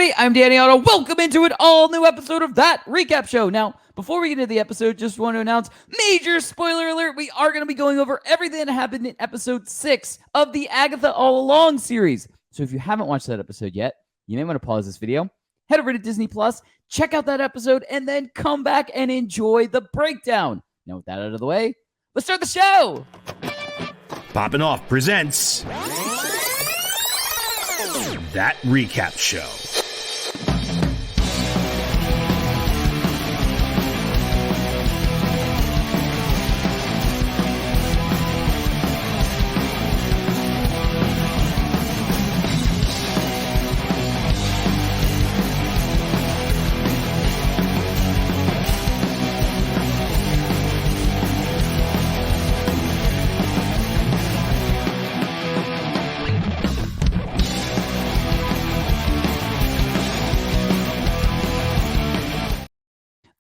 everybody. I'm Danny Otto. Welcome into an all-new episode of That Recap Show. Now, before we get into the episode, just want to announce, major spoiler alert, we are going to be going over everything that happened in episode 6 of the Agatha All Along series. So if you haven't watched that episode yet, you may want to pause this video, head over to Disneyplus, check out that episode, and then come back and enjoy the breakdown. Now, with that out of the way, let's start the show. Poppin' Off presents That Recap Show.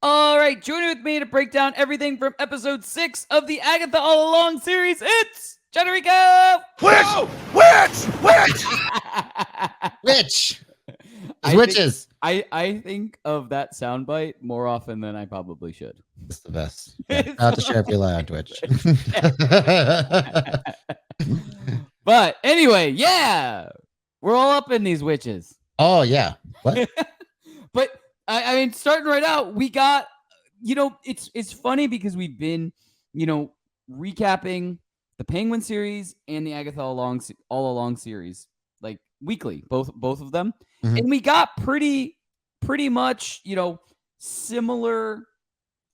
All right, joining with me to break down everything from episode 6 of the Agatha All Along series, it's Jon Jon Rico! Witch! I Witches! I think of that soundbite more often than I probably should. It's the best. Yeah, I'll have to share if you lie on Twitch. But anyway, yeah, we're all up in these witches. Oh, yeah. What? But I mean, starting right out, we got, it's funny because we've been, recapping the Penguin series and the Agatha All Along series, like weekly, both of them. Mhm. And we got pretty much, similar,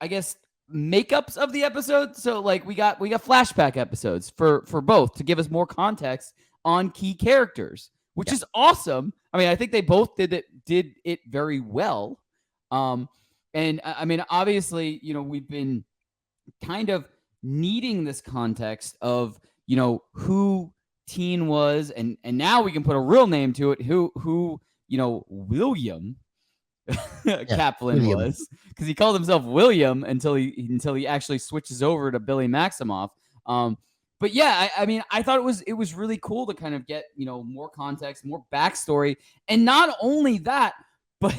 I guess, makeups of the episodes. So like we got flashback episodes for both to give us more context on key characters, which is awesome. I mean, I think they both did it very well. And I mean, obviously, we've been kind of needing this context of, who Teen was, and now we can put a real name to it. Who William Kaplan was, because he called himself William until he actually switches over to Billy Maximoff. But yeah, I mean, I thought it was really cool to kind of get, more context, more backstory. And not only that, but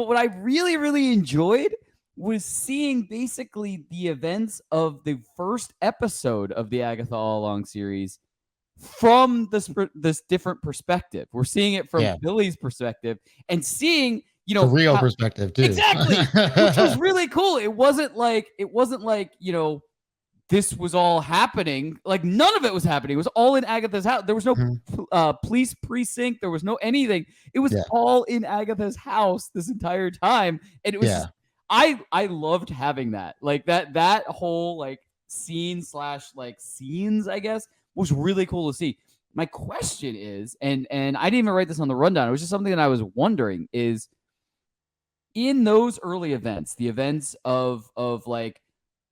what I really, really enjoyed was seeing basically the events of the first episode of the Agatha All Along series from this different perspective. We're seeing it from Billy's perspective and seeing, the real perspective too. Exactly. Which was really cool. It wasn't like, this was all happening. Like none of it was happening. It was all in Agatha's house. There was no police precinct. There was no anything. It was all in Agatha's house this entire time. And it was just, I loved having that. Like that whole like scene / like scenes, I guess, was really cool to see. My question is, and I didn't even write this on the rundown. It was just something that I was wondering is, in those early events, the events of like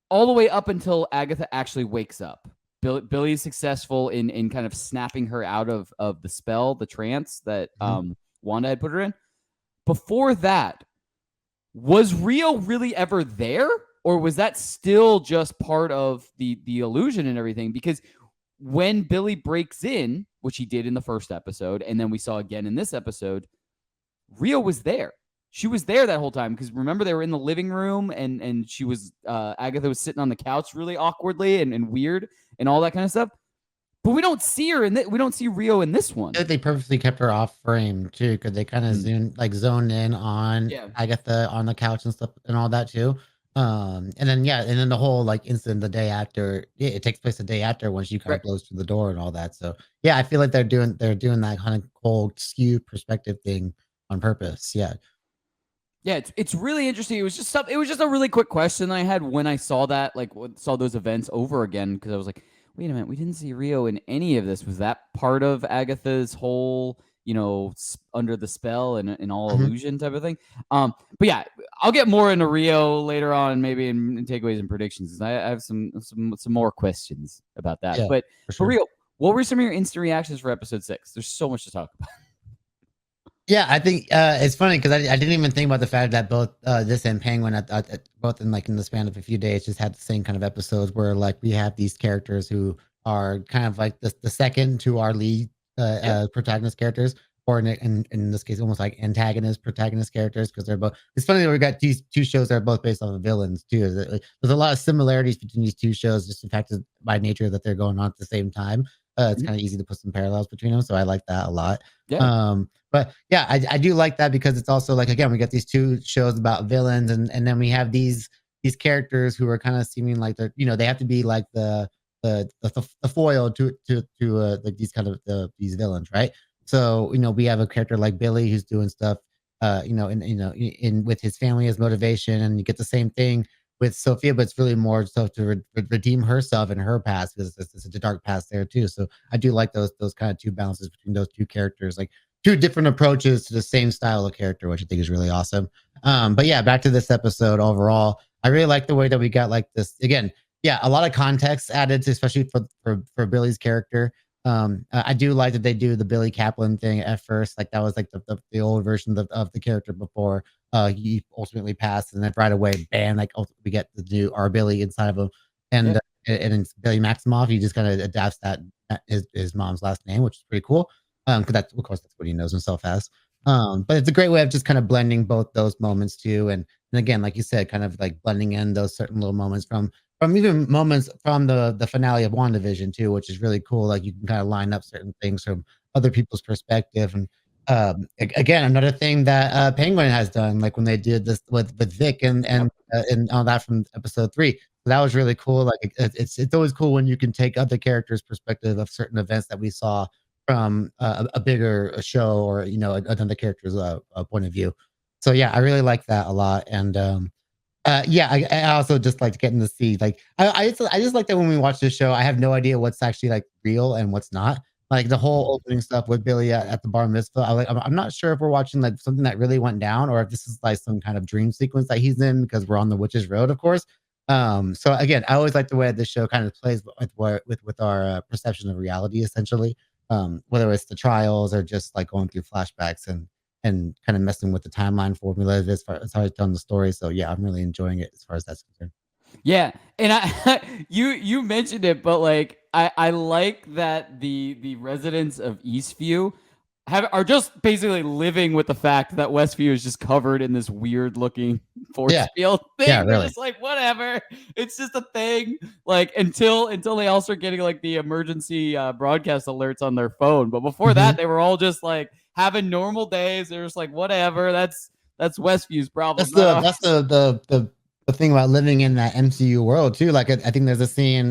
all the way up until Agatha actually wakes up, Billy is successful in kind of snapping her out of the spell, the trance that Wanda had put her in. Before that, was Rio really ever there? Or was that still just part of the illusion and everything? Because when Billy breaks in, which he did in the first episode, and then we saw again in this episode, Rio was there. She was there that whole time, because remember they were in the living room and she was Agatha was sitting on the couch really awkwardly and weird and all that kind of stuff. But we don't see her we don't see Rio in this one. They purposely kept her off frame too, because they kind of zoned in on Agatha on the couch and stuff and all that too. And then the whole like incident the day after, it takes place the day after when she kind of blows through the door and all that. So yeah, I feel like they're doing that kind of cold skew perspective thing on purpose. Yeah, it's really interesting. It was just a really quick question I had when I saw that, like saw those events over again, because I was like, wait a minute, we didn't see Rio in any of this. Was that part of Agatha's whole, under the spell and all illusion type of thing? But yeah, I'll get more into Rio later on, maybe in takeaways and predictions. I have some more questions about that. Yeah, but for Rio, what were some of your instant reactions for episode 6? There's so much to talk about. Yeah, I think it's funny because I didn't even think about the fact that both this and Penguin both in the span of a few days just had the same kind of episodes where like we have these characters who are kind of like the second to our lead protagonist characters. or in this case, almost like protagonist characters, because they're both. It's funny that we got these two shows that are both based off of villains too. There's a lot of similarities between these two shows, just the fact that by nature that they're going on at the same time. It's kind of easy to put some parallels between them, so I like that a lot. Yeah. But yeah, I do like that because it's also like, again, we got these two shows about villains, and then we have these characters who are kind of seeming like they're, they have to be like the foil to like these kind of these villains, right? So we have a character like Billy who's doing stuff, in with his family as motivation, and you get the same thing with Sophia, but it's really more so to redeem herself and her past, because it's a dark past there too. So I do like those kind of two balances between those two characters, like two different approaches to the same style of character, which I think is really awesome. But yeah, back to this episode overall, I really like the way that we got like this again. Yeah, a lot of context added to, especially for Billy's character. I do like that they do the Billy Kaplan thing at first. Like that was like the old version of the character before he ultimately passed, and then right away, bam! Like we get the new our Billy inside of him, and and it's Billy Maximoff. He just kind of adapts that his mom's last name, which is pretty cool. Because that's of course that's what he knows himself as. But it's a great way of just kind of blending both those moments too, and again, like you said, kind of like blending in those certain little moments from even moments from the finale of WandaVision too, which is really cool. Like you can kind of line up certain things from other people's perspective. And again, another thing that Penguin has done, like when they did this with Vic and all that from episode 3. So that was really cool. Like it's always cool when you can take other characters' perspective of certain events that we saw from a bigger show, or another character's point of view. So yeah, I really like that a lot. And yeah, I also just like getting to see, like, I just like that when we watch this show, I have no idea what's actually like real and what's not. Like the whole opening stuff with Billy at the bar mitzvah. I'm not sure if we're watching like something that really went down, or if this is like some kind of dream sequence that he's in, because we're on the witch's road, of course. So again, I always like the way this show kind of plays with our perception of reality, essentially. Whether it's the trials or just like going through flashbacks and kind of messing with the timeline formula as far as telling the story. So yeah, I'm really enjoying it as far as that's concerned. Yeah, and you mentioned it, but like I like that the residents of Eastview are just basically living with the fact that Westview is just covered in this weird looking force field thing. Yeah, They're really. just like, whatever, it's just a thing. Like until they all start getting like the emergency broadcast alerts on their phone. But before that, they were all just like having normal days. They're just like, whatever. That's Westview's problem. That's the thing about living in that MCU world too. Like I think there's a scene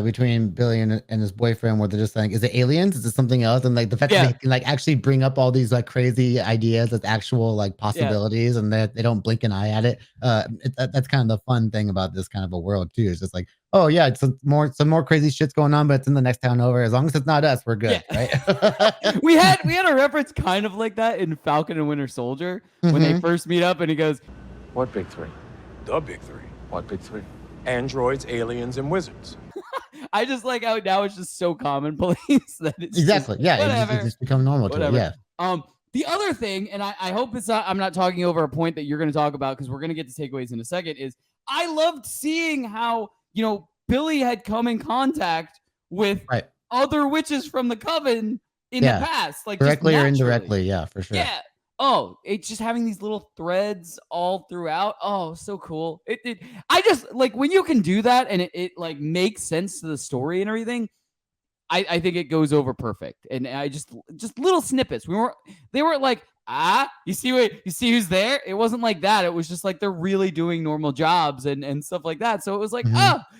between Billy and his boyfriend where they're just like, is it aliens? Is it something else? And like the fact that they can like actually bring up all these like crazy ideas as actual like possibilities, and that they don't blink an eye at it. That's kind of the fun thing about this kind of a world too. It's just like, oh yeah, it's some more crazy shit's going on, but it's in the next town over. As long as it's not us, we're good, right? we had a reference kind of like that in Falcon and Winter Soldier when they first meet up, and he goes, "What big three? The big three. What big three? Androids, aliens, and wizards." I just like how now it's just so commonplace that it's exactly just, whatever. It's just become normal to it. Yeah. The other thing, and I hope it's not, I'm not talking over a point that you're going to talk about, because we're going to get to takeaways in a second, is I loved seeing how, Billy had come in contact with other witches from the coven in the past, like directly or indirectly. Yeah, for sure. Yeah. Oh, it's just having these little threads all throughout. Oh, so cool. I just like when you can do that and it like makes sense to the story and everything. I think it goes over perfect. And I just little snippets. They weren't like, you see who's there? It wasn't like that. It was just like they're really doing normal jobs and stuff like that. So it was like,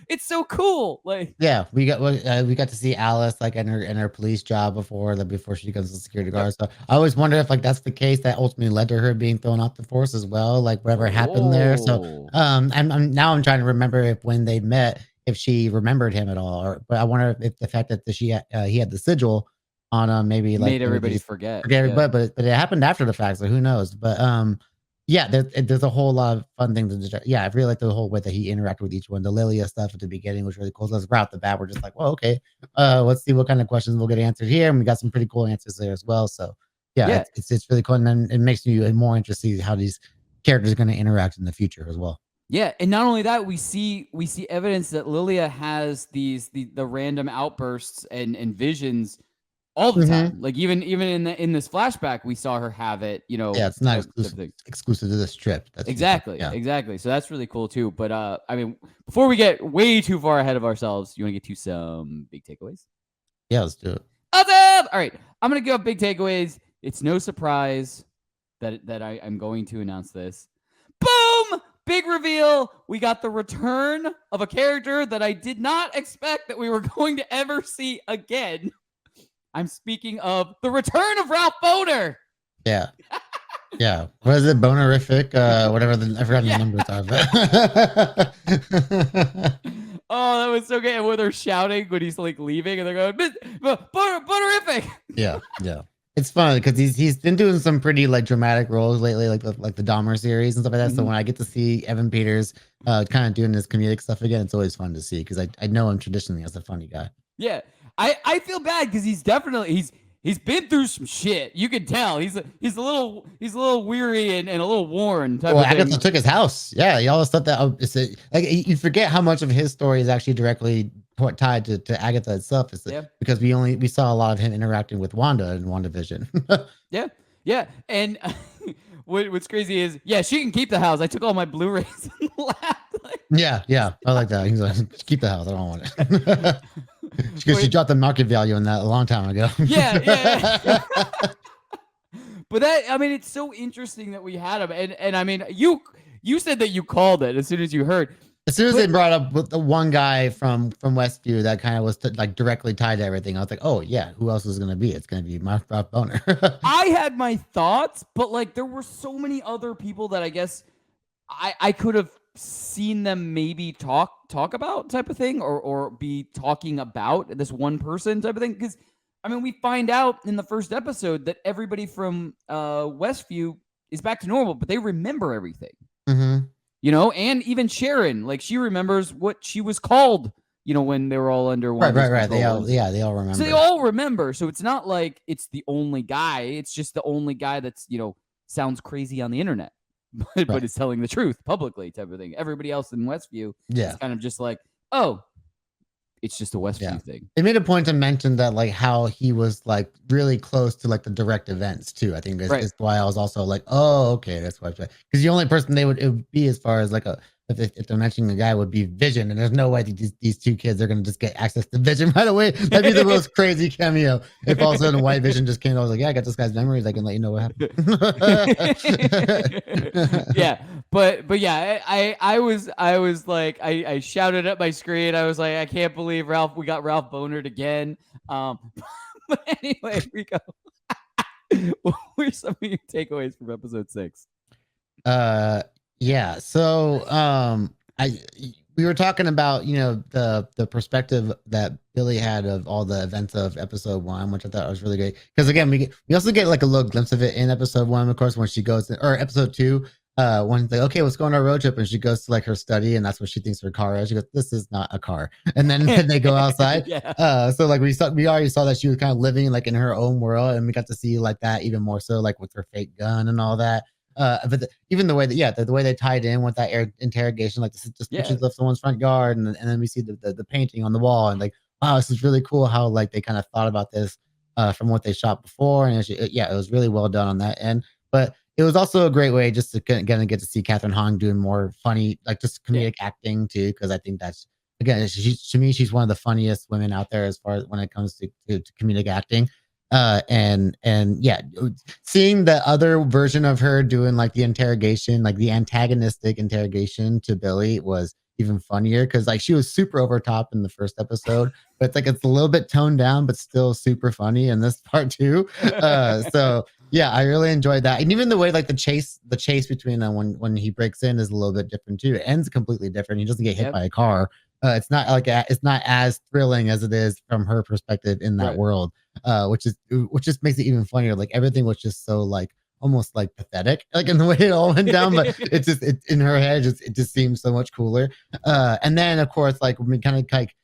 it's so cool. Like, yeah, we got to see Alice like in her police job before she becomes a security guard. So I always wonder if like that's the case that ultimately led to her being thrown off the force as well, like whatever happened there. So I'm trying to remember if when they met, if she remembered him at all, but I wonder if the fact that he had the sigil on him maybe like made everybody forget. But it happened after the fact, so who knows? But yeah, there's a whole lot of fun things. Yeah, I really like the whole way that he interacted with each one. The Lilia stuff at the beginning was really cool. So right off the bat, we're just like, well, okay, let's see what kind of questions we'll get answered here, and we got some pretty cool answers there as well. So yeah. It's really cool, and then it makes you more interested to see how these characters are going to interact in the future as well. Yeah, and not only that, we see evidence that Lilia has the random outbursts and visions all the time. Like even in this flashback, we saw her have it. You know, yeah, it's not exclusive to this trip. That's exactly. So that's really cool too. But I mean, before we get way too far ahead of ourselves, you want to get to some big takeaways? Yeah, let's do it. Awesome! All right, I'm gonna give up big takeaways. It's no surprise that I'm going to announce this. Boom! Big reveal. We got the return of a character that I did not expect that we were going to ever see again. I'm speaking of the return of Ralph Boner. Yeah. Yeah. What is it? Bonerific? Whatever I forgot the numbers are. Oh, that was so good. And when they're shouting when he's like leaving and they're going, Bonerific. Yeah. Yeah. It's fun because he's been doing some pretty like dramatic roles lately, like the Dahmer series and stuff like that. So when I get to see Evan Peters kind of doing his comedic stuff again, it's always fun to see because I know him traditionally as a funny guy. Yeah, I feel bad because he's definitely he's been through some shit. You can tell he's a little weary and a little worn. Well, Agatha took his house. Yeah, he always thought that like you forget how much of his story is actually directly tied to Agatha itself. Because we saw a lot of him interacting with Wanda in WandaVision. yeah, and what's crazy is she can keep the house. I took all my Blu-rays and left. Yeah, I like that. He's like, keep the house. I don't want it. Because she dropped the market value on that a long time ago. Yeah. But it's so interesting that we had him, and I mean, you said that you called it as soon as you heard. As soon as they brought up the one guy from Westview that kind of was like directly tied to everything, I was like, oh yeah, who else is going to be? It's going to be Ralph Boner. I had my thoughts, but like there were so many other people that I guess I could have seen them maybe talk about type of thing or be talking about this one person type of thing. Because I mean, we find out in the first episode that everybody from Westview is back to normal, but they remember everything. You know, and even Sharon, like she remembers what she was called, you know, when they were all under one. Right. They all remember. So they all remember. So it's not like it's the only guy. It's just the only guy that's, you know, sounds crazy on the internet, but is telling the truth publicly type of thing. Everybody else in Westview is kind of just like, oh, it's just a Westview thing. They made a point to mention that like how he was like really close to like the direct events too. I think that's why I was also like, oh, okay, that's why. Because the only person it would be as far as like if they're mentioning a guy would be Vision, and there's no way these two kids are gonna just get access to Vision right away. That'd be the most crazy cameo. If all of a sudden White Vision just came, I was like, yeah, I got this guy's memories. I can let you know what happened. But yeah, I was like, I shouted at my screen. I was like, I can't believe we got Ralph Bonered again. But anyway, Rico, what were some of your takeaways from episode 6? Yeah. So we were talking about, you know, the perspective that Billy had of all the events of episode 1, which I thought was really great. Because again, we also get like a little glimpse of it in episode 1, of course, when she goes or episode 2, when like, okay, let's go on our road trip, and she goes to like her study, and that's what she thinks her car is. She goes, this is not a car. And then they go outside. So like we already saw that she was kind of living like in her own world, and we got to see like that even more so, like with her fake gun and all that. But even the way that the way they tied in with that interrogation, like just pictures of someone's front yard, and then we see the painting on the wall, and like, wow, this is really cool how like they kind of thought about this from what they shot before, and it was really well done on that end. But it was also a great way just to get to see Catherine Hahn doing more funny, like just comedic acting too, because I think that's again, to me, she's one of the funniest women out there as far as when it comes to comedic acting. And yeah, seeing the other version of her doing like the interrogation, like the antagonistic interrogation to Billy was even funnier because like she was super over top in the first episode, but it's like it's a little bit toned down, but still super funny in this part too. So yeah, I really enjoyed that, and even the way like the chase between them when he breaks in is a little bit different too. It ends completely different. He doesn't get hit by a car. It's not as thrilling as it is from her perspective in that world, which just makes it even funnier. Like everything was just so like almost like pathetic, like in the way it all went down. But it in her head, it just seems so much cooler. And then of course, like when we kind of like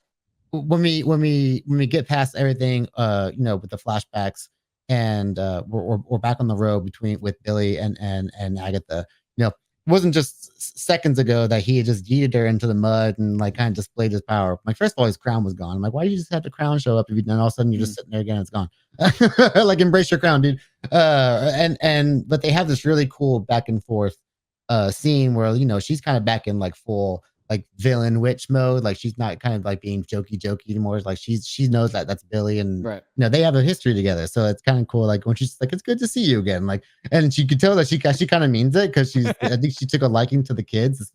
when we get past everything, you know, with the flashbacks, and we're back on the road with Billy and Agatha. You know, wasn't just seconds ago that he had just yeeted her into the mud and like kind of displayed his power. Like, first of all, his crown was gone. I'm like, why do you just have the crown show up if you then all of a sudden you're just sitting there again, it's gone. Like, embrace your crown, dude. But they have this really cool back and forth scene where, you know, she's kind of back in like full like villain witch mode. Like, she's not kind of like being jokey anymore. It's like she knows that that's Billy, and right. You know, they have a history together, so it's kind of cool. Like, when she's like, it's good to see you again, like, and she could tell that she kind of means it, because she's I think she took a liking to the kids,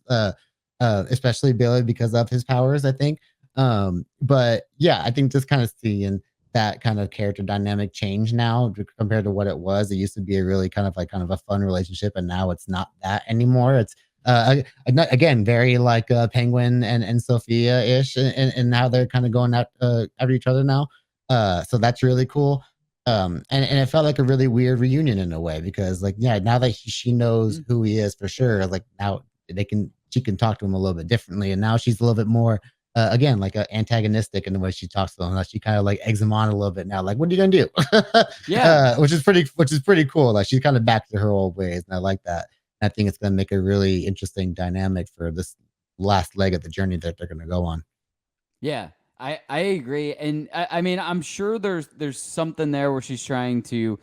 especially Billy, because of his powers, I think. But yeah, I think just kind of seeing that kind of character dynamic change now compared to what it was. It used to be a really kind of a fun relationship, and now it's not that anymore. It's again very like Penguin and Sophia ish, and how they're kind of going out after each other now. So that's really cool. And it felt like a really weird reunion in a way, because like, yeah, now that she knows who he is for sure, like now she can talk to him a little bit differently, and now she's a little bit more again like antagonistic in the way she talks to him. Like, she kind of like eggs him on a little bit now, like, what are you gonna do? Yeah, which is pretty cool. Like, she's kind of back to her old ways, and I like that. I think it's going to make a really interesting dynamic for this last leg of the journey that they're going to go on. Yeah, I agree, and I mean, I'm sure there's something there where she's trying to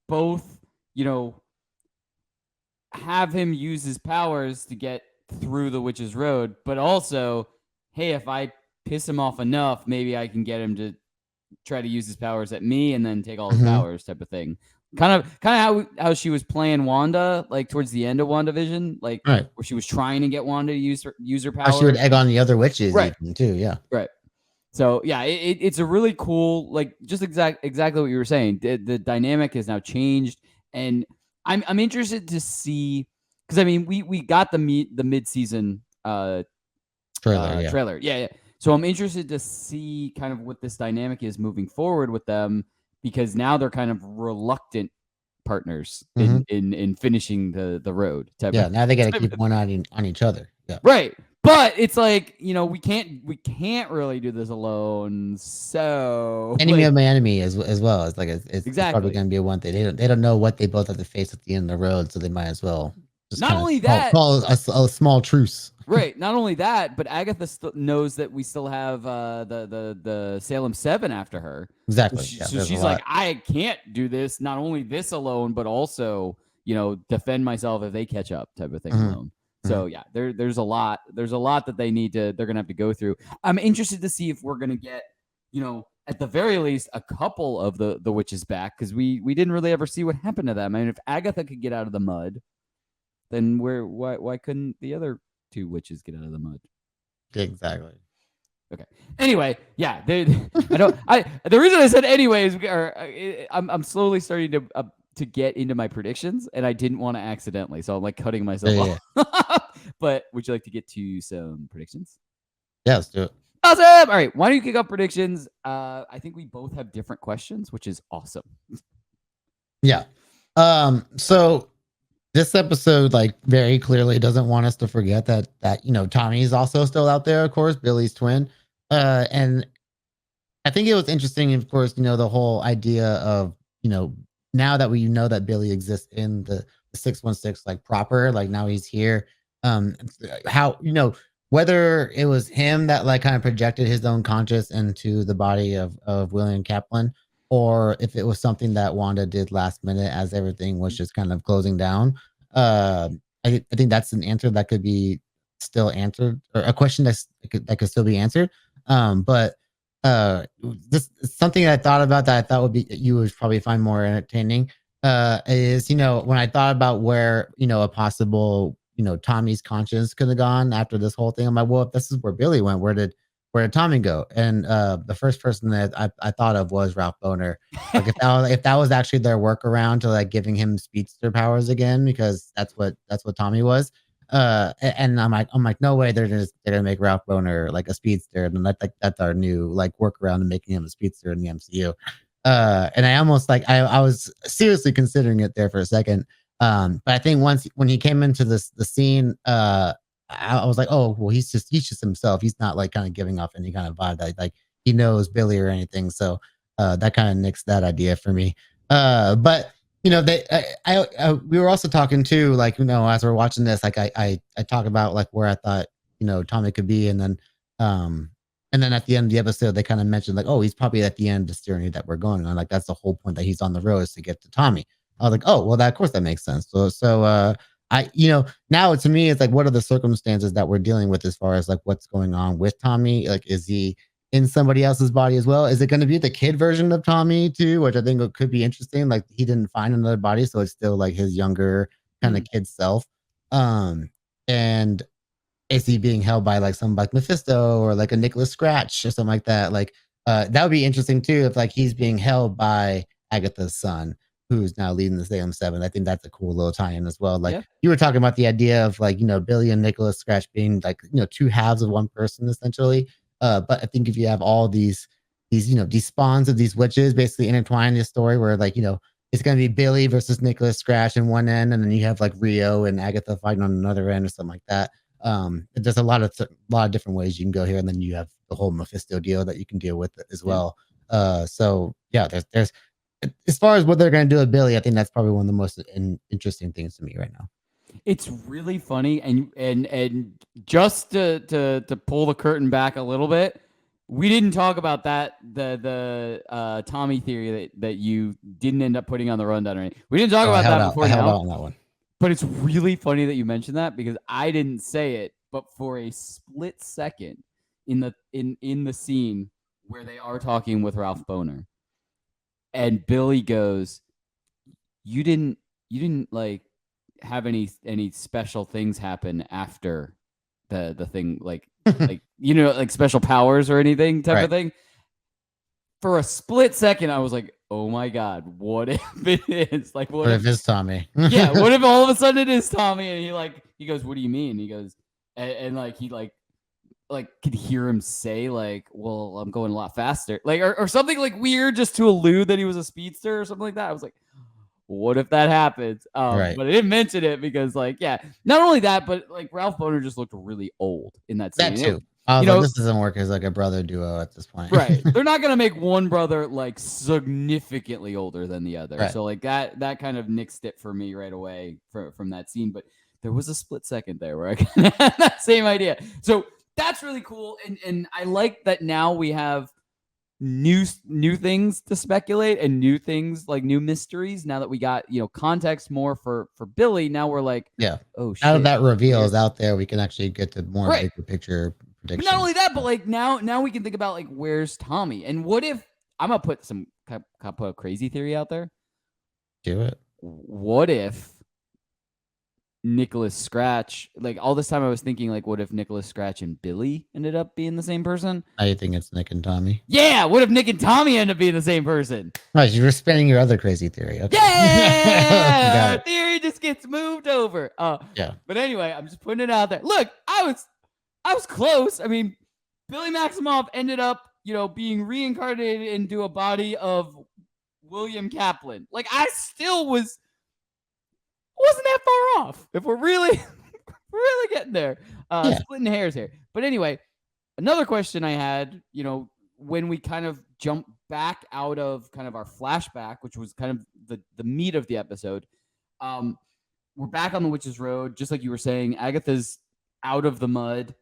both, you know, have him use his powers to get through the witch's road, but also, hey, if I piss him off enough, maybe I can get him to try to use his powers at me and then take all his powers, type of thing. Kind of how she was playing Wanda, like towards the end of WandaVision, like right, where she was trying to get Wanda to use her powers. She would egg on the other witches, right? Even, too, yeah, right. So yeah, it's a really cool, like, just exactly what you were saying. The dynamic has now changed, and I'm interested to see, because I mean we got the mid-season trailer, yeah. So I'm interested to see kind of what this dynamic is moving forward with them, because now they're kind of reluctant partners in finishing the road. Now they got to keep one on each other. Yeah. Right. But it's like, you know, we can't really do this alone. So enemy of my enemy as well. It's like it's exactly probably going to be a one thing. They don't know what they both have to face at the end of the road, so they might as well just not only that call a small truce. Right. Not only that, but Agatha knows that we still have the Salem 7 after her. Exactly. So she's like, I can't do this. Not only this alone, but also, you know, defend myself if they catch up, type of thing alone. So yeah, there's a lot that they're gonna have to go through. I'm interested to see if we're gonna get, you know, at the very least, a couple of the witches back, because we didn't really ever see what happened to them. I mean, if Agatha could get out of the mud, then why couldn't the other two witches get out of the mud? Exactly. Okay. Anyway, yeah, the reason I said anyway is I'm slowly starting to get into my predictions, and I didn't want to accidentally, so I'm like cutting myself off. But would you like to get to some predictions? Yeah, let's do it. Awesome. All right, why don't you kick off predictions? I think we both have different questions, which is awesome. Yeah. So this episode, like, very clearly doesn't want us to forget that you know, Tommy's also still out there, of course, Billy's twin. And I think it was interesting, of course, you know, the whole idea of, you know, now that we know that Billy exists in the 616, like, proper, like, now he's here. How, you know, whether it was him that like kind of projected his own conscious into the body of William Kaplan, or if it was something that Wanda did last minute as everything was just kind of closing down. I think that's an answer that could be still answered, or a question that could still be answered. But this something I thought about that I thought you would probably find more entertaining is, you know, when I thought about where, you know, a possible, you know, Tommy's conscience could have gone after this whole thing. I'm like, well, if this is where Billy went, where did Tommy go? And the first person that I thought of was Ralph Boner. Like, if that was actually their workaround to like giving him speedster powers again, because that's what Tommy was. And I'm like, no way, they're gonna make Ralph Boner like a speedster, and that's our new like workaround to making him a speedster in the MCU. And I almost like I was seriously considering it there for a second. But I think when he came into the scene, I was like, oh, well, he's just himself. He's not like kind of giving off any kind of vibe that like he knows Billy or anything. So that kind of nixed that idea for me. But We were also talking too, like, as we're watching this, like I talk about like where I thought, Tommy could be. And then at the end of the episode, they kind of mentioned like, oh, he's probably at the end of this journey that we're going. And I'm like, that's the whole point that he's on the road is to get to Tommy. I was like, oh, well, of course that makes sense. Now to me, it's like, what are the circumstances that we're dealing with as far as like what's going on with Tommy? Like, is he in somebody else's body as well? Is it going to be the kid version of Tommy too, which I think could be interesting? Like he didn't find another body, so it's still like his younger kind of kid self. And is he being held by like some like Mephisto or like a Nicholas Scratch or something like that? Like that would be interesting too if like he's being held by Agatha's son, who's now leading the Salem 7. I think that's a cool little tie-in as well. Like you were talking about the idea of like, Billy and Nicholas Scratch being like, two halves of one person essentially. But I think if you have all these spawns of these witches basically intertwined in this story where like, it's going to be Billy versus Nicholas Scratch in one end, and then you have like Rio and Agatha fighting on another end or something like that. There's a lot of different ways you can go here, and then you have the whole Mephisto deal that you can deal with as well. So yeah, there's as far as what they're going to do with Billy, I think that's probably one of the most interesting things to me right now. It's really funny, and just to pull the curtain back a little bit, we didn't talk about that the Tommy theory that you didn't end up putting on the rundown or anything. We didn't talk about that before now. On that one. But it's really funny that you mentioned that because I didn't say it, but for a split second in the scene where they are talking with Ralph Boner, and Billy goes, "You didn't like have any special things happen after the thing, like like special powers or anything type of thing." For a split second, I was like, "Oh my god, what if it is like what if it's Tommy?" Yeah, what if all of a sudden it is Tommy? And he goes, "What do you mean?" He goes, and like he could hear him say like, "Well, I'm going a lot faster," like or something like weird just to allude that he was a speedster or something like that. I was like, what if that happens? But I didn't mention it because not only that, but like Ralph Boner just looked really old in that scene. That too. This doesn't work as like a brother duo at this point. Right. They're not going to make one brother like significantly older than the other. Right. So like that kind of nixed it for me right away from that scene. But there was a split second there where I kind of had that same idea. So that's really cool. And I like that now we have new things to speculate and new things like new mysteries now that we got context more for Billy. Now we're like, oh shit, out of that reveal is out there, we can actually get to more bigger picture predictions. But not only that, but like now we can think about like where's Tommy, and what if I'm gonna put put a crazy theory out there. Do it. What if Nicholas Scratch, like all this time I was thinking like, what if Nicholas Scratch and Billy ended up being the same person? I think it's Nick and Tommy. Yeah, what if Nick and Tommy end up being the same person? Right, you were spinning your other crazy theory. Okay. Yeah, theory just gets moved over. Yeah. But anyway, I'm just putting it out there. Look, I was close. I mean, Billy Maximoff ended up, being reincarnated into a body of William Kaplan. Like I still wasn't that far off. If we're really getting there, splitting hairs here. But anyway, another question I had, when we kind of jump back out of kind of our flashback, which was kind of the meat of the episode, we're back on the Witch's Road, just like you were saying. Agatha's out of the mud,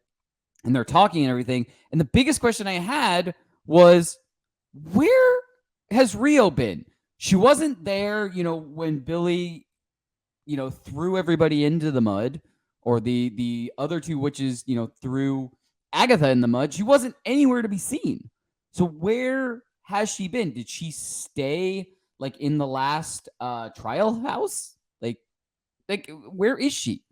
and they're talking and everything. And the biggest question I had was, where has Rio been? She wasn't there, when Billy threw everybody into the mud, or the other two witches, threw Agatha in the mud. She wasn't anywhere to be seen. So where has she been? Did she stay like in the last trial house? Like where is she?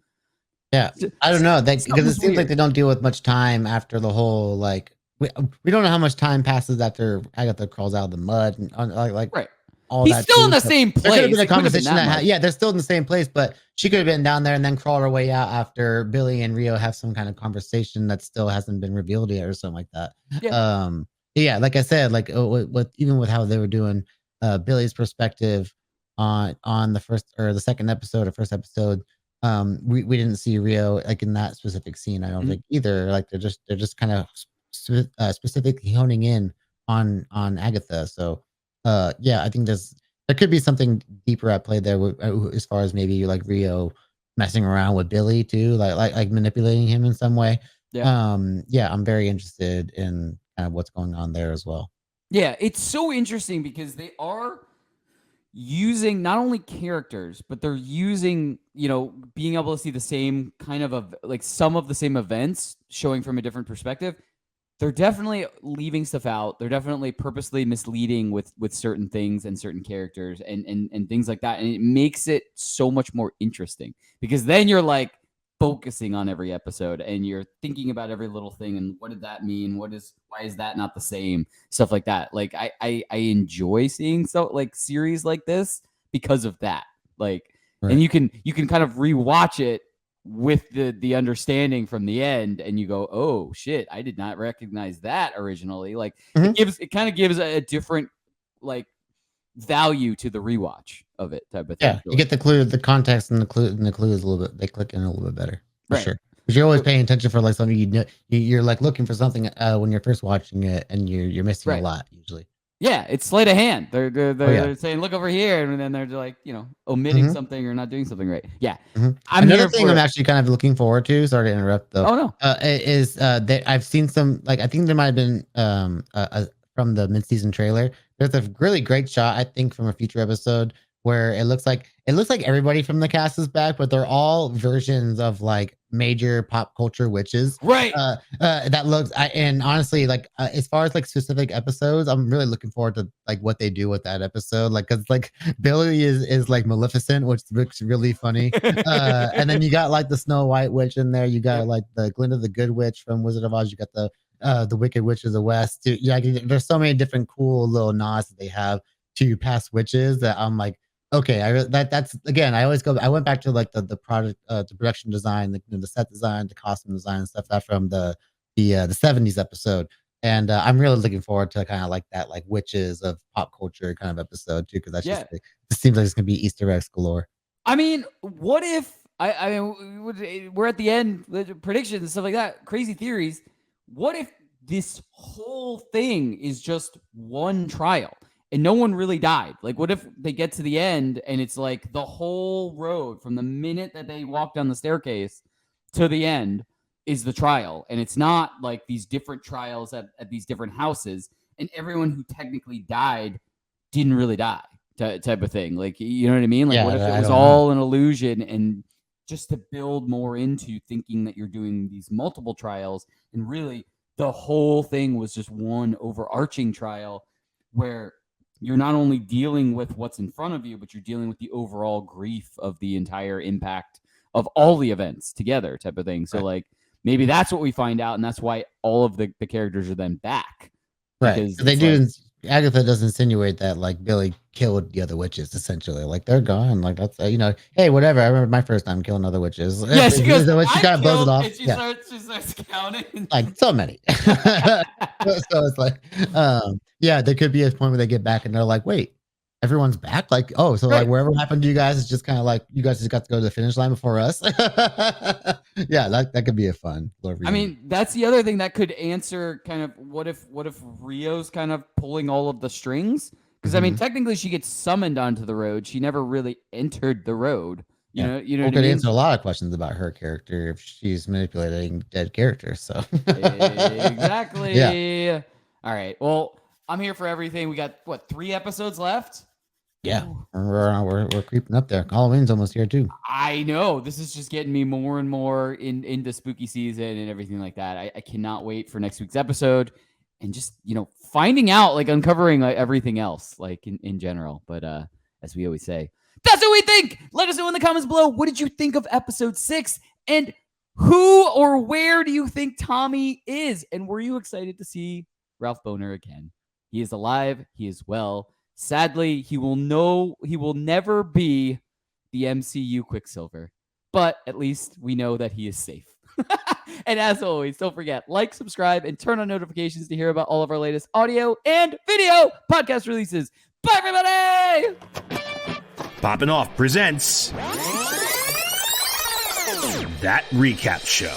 Yeah, I don't know. Because it seems like they don't deal with much time after the whole like we don't know how much time passes after Agatha crawls out of the mud and like right. All He's that still in the same place. There could have been a conversation they're still in the same place, but she could have been down there and then crawled her way out after Billy and Rio have some kind of conversation that still hasn't been revealed yet or something like that. Yeah. Like I said, like even with how they were doing Billy's perspective on the first or the second episode or first episode, we didn't see Rio like in that specific scene. I don't think either. Like they're just kind of specifically honing in on Agatha. So I think there could be something deeper at play there as far as maybe like Rio messing around with Billy too, like manipulating him in some way. Yeah, I'm very interested in kind of what's going on there as well. Yeah, it's so interesting because they are using not only characters, but they're using, being able to see the same kind of like some of the same events showing from a different perspective. They're definitely leaving stuff out. They're definitely purposely misleading with certain things and certain characters and things like that. And it makes it so much more interesting because then you're like focusing on every episode and you're thinking about every little thing and what did that mean? Why is that not the same? Stuff like that. Like I enjoy seeing series like this because of that. Like, right. And you can kind of rewatch it with the understanding from the end and you go, oh shit, I did not recognize that originally. Like it kind of gives a different like value to the rewatch of it type of thing. Yeah, you get the clue, the context and the clue is a little bit, they click in a little bit better for sure. Because you're always paying attention for like something you're like looking for something when you're first watching it and you're missing a lot usually. Yeah, it's sleight of hand. They're saying look over here, and then they're like omitting something or not doing something right. Yeah, another thing I'm actually kind of looking forward to. Sorry to interrupt though. Oh no, is that I've seen some like I think there might have been from the mid-season trailer. There's a really great shot I think from a future episode where it looks like everybody from the cast is back, but they're all versions of like major pop culture witches. Right. That looks and honestly, like as far as like specific episodes, I'm really looking forward to like what they do with that episode. Like, cause like Billy is like Maleficent, which looks really funny. And then you got like the Snow White witch in there. You got like the Glinda the Good Witch from Wizard of Oz. You got the Wicked Witch of the West. Yeah, there's so many different cool little nods that they have to past witches that I'm like, okay, that's again. I went back to like the product, the production design, the set design, the costume design, and stuff that from the 70s episode. And I'm really looking forward to kind of like that, like witches of pop culture kind of episode too, because that's just it seems like it's gonna be Easter eggs galore. I mean, what if I mean we're at the end, the predictions and stuff like that, crazy theories. What if this whole thing is just one trial? And no one really died. Like, what if they get to the end and it's like the whole road from the minute that they walk down the staircase to the end is the trial. And it's not like these different trials at these different houses. And everyone who technically died didn't really die type of thing. Like, you know what I mean? Like, what if it was all an illusion and just to build more into thinking that you're doing these multiple trials and really the whole thing was just one overarching trial where you're not only dealing with what's in front of you, but you're dealing with the overall grief of the entire impact of all the events together type of thing. So like maybe that's what we find out. And that's why all of the characters are then back. Right. They do. Agatha does insinuate that like Billy killed the other witches essentially. Like they're gone. Like that's, hey, whatever. I remember my first time killing other witches. Yeah, she goes, she kind of blows it off. And she starts counting. Like so many. So it's like, there could be a point where they get back and they're like, wait, everyone's back. Like, oh, so like wherever happened to you guys is just kind of like you guys just got to go to the finish line before us. Yeah, that could be a fun. I mean, that's the other thing that could answer kind of what if Rio's kind of pulling all of the strings? Because I mean, technically she gets summoned onto the road. She never really entered the road. You know what I mean? Could answer a lot of questions about her character if she's manipulating dead characters. So exactly. Yeah. All right. Well, I'm here for everything. We got 3 episodes left? Yeah, we're creeping up there. Halloween's almost here too. I know. This is just getting me more and more into spooky season and everything like that. I cannot wait for next week's episode and just finding out, like uncovering everything else, like in general. But as we always say, that's what we think. Let us know in the comments below. What did you think of episode 6? And who or where do you think Tommy is? And were you excited to see Ralph Bohner again? He is alive. He is well. Sadly, he will never be the MCU Quicksilver, but at least we know that he is safe. And as always, don't forget, like, subscribe, and turn on notifications to hear about all of our latest audio and video podcast releases. Bye, everybody! Poppin' Off presents That Recap Show.